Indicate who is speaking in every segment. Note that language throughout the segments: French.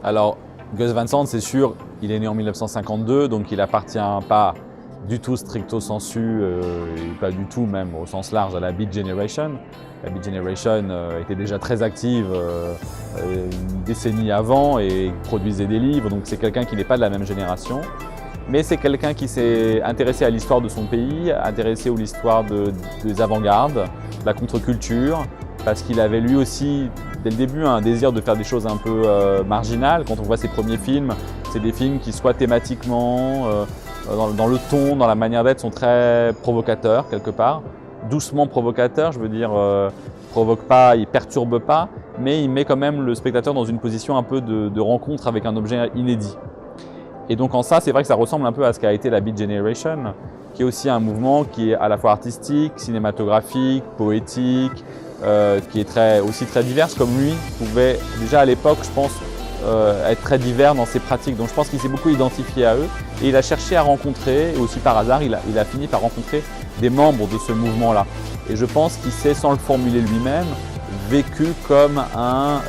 Speaker 1: Alors, Gus Van Sant, c'est sûr, il est né en 1952, donc il appartient pas du tout stricto sensu, et pas du tout même au sens large à la Beat Generation. La Beat Generation était déjà très active une décennie avant et produisait des livres, donc c'est quelqu'un qui n'est pas de la même génération. Mais c'est quelqu'un qui s'est intéressé à l'histoire de son pays, intéressé à l'histoire des avant-gardes, de la contre-culture, parce qu'il avait lui aussi, dès le début, un désir de faire des choses un peu marginales. Quand on voit ses premiers films, c'est des films qui, soit thématiquement, dans le ton, dans la manière d'être, sont très provocateurs, quelque part. Doucement provocateurs, je veux dire, provoque pas, il perturbe pas, mais il met quand même le spectateur dans une position un peu de rencontre avec un objet inédit. Et donc en ça, c'est vrai que ça ressemble un peu à ce qu'a été la Beat Generation, qui est aussi un mouvement qui est à la fois artistique, cinématographique, poétique, qui est aussi très divers, comme lui pouvait déjà à l'époque, je pense, être très divers dans ses pratiques. Donc je pense qu'il s'est beaucoup identifié à eux et il a cherché à rencontrer, et aussi par hasard, il a fini par rencontrer des membres de ce mouvement-là. Et je pense qu'il s'est, sans le formuler lui-même, vécu comme un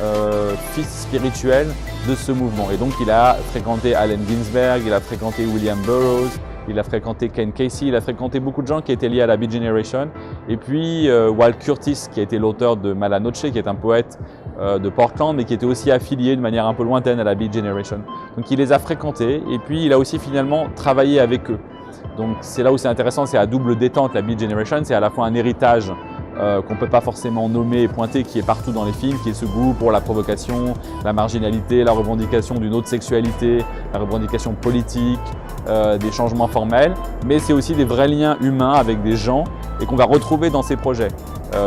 Speaker 1: fils spirituel de ce mouvement. Et donc il a fréquenté Allen Ginsberg, il a fréquenté William Burroughs, il a fréquenté Ken Kesey, il a fréquenté beaucoup de gens qui étaient liés à la Beat Generation. Et puis Walt Curtis, qui a été l'auteur de Mala Noche, qui est un poète de Portland, mais qui était aussi affilié de manière un peu lointaine à la Beat Generation. Donc il les a fréquentés et puis il a aussi finalement travaillé avec eux. Donc c'est là où c'est intéressant, c'est à double détente la Beat Generation, c'est à la fois un héritage qu'on ne peut pas forcément nommer et pointer, qui est partout dans les films, qui est ce goût pour la provocation, la marginalité, la revendication d'une autre sexualité, la revendication politique, des changements formels, mais c'est aussi des vrais liens humains avec des gens et qu'on va retrouver dans ces projets.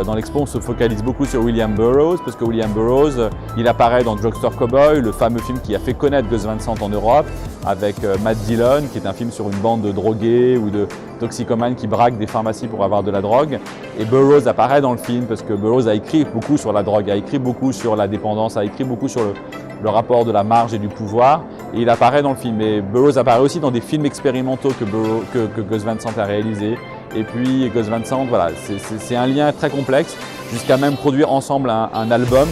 Speaker 1: Dans l'expo, on se focalise beaucoup sur William Burroughs, parce que William Burroughs, il apparaît dans Drugstore Cowboy, le fameux film qui a fait connaître Gus Van Sant en Europe, avec Matt Dillon, qui est un film sur une bande de drogués ou de toxicomanes qui braquent des pharmacies pour avoir de la drogue. Et Burroughs apparaît dans le film parce que Burroughs a écrit beaucoup sur la drogue, a écrit beaucoup sur la dépendance, a écrit beaucoup sur le rapport de la marge et du pouvoir. Et il apparaît dans le film. Et Burroughs apparaît aussi dans des films expérimentaux que Gus Van Sant a réalisés. Et puis Gus Van Sant, voilà, c'est un lien très complexe, jusqu'à même produire ensemble un album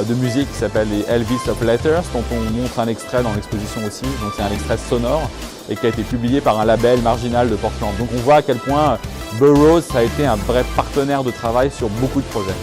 Speaker 1: de musique qui s'appelle les Elvis of Letters, dont on montre un extrait dans l'exposition aussi, donc c'est un extrait sonore et qui a été publié par un label marginal de Portland. Donc on voit à quel point Burroughs a été un vrai partenaire de travail sur beaucoup de projets.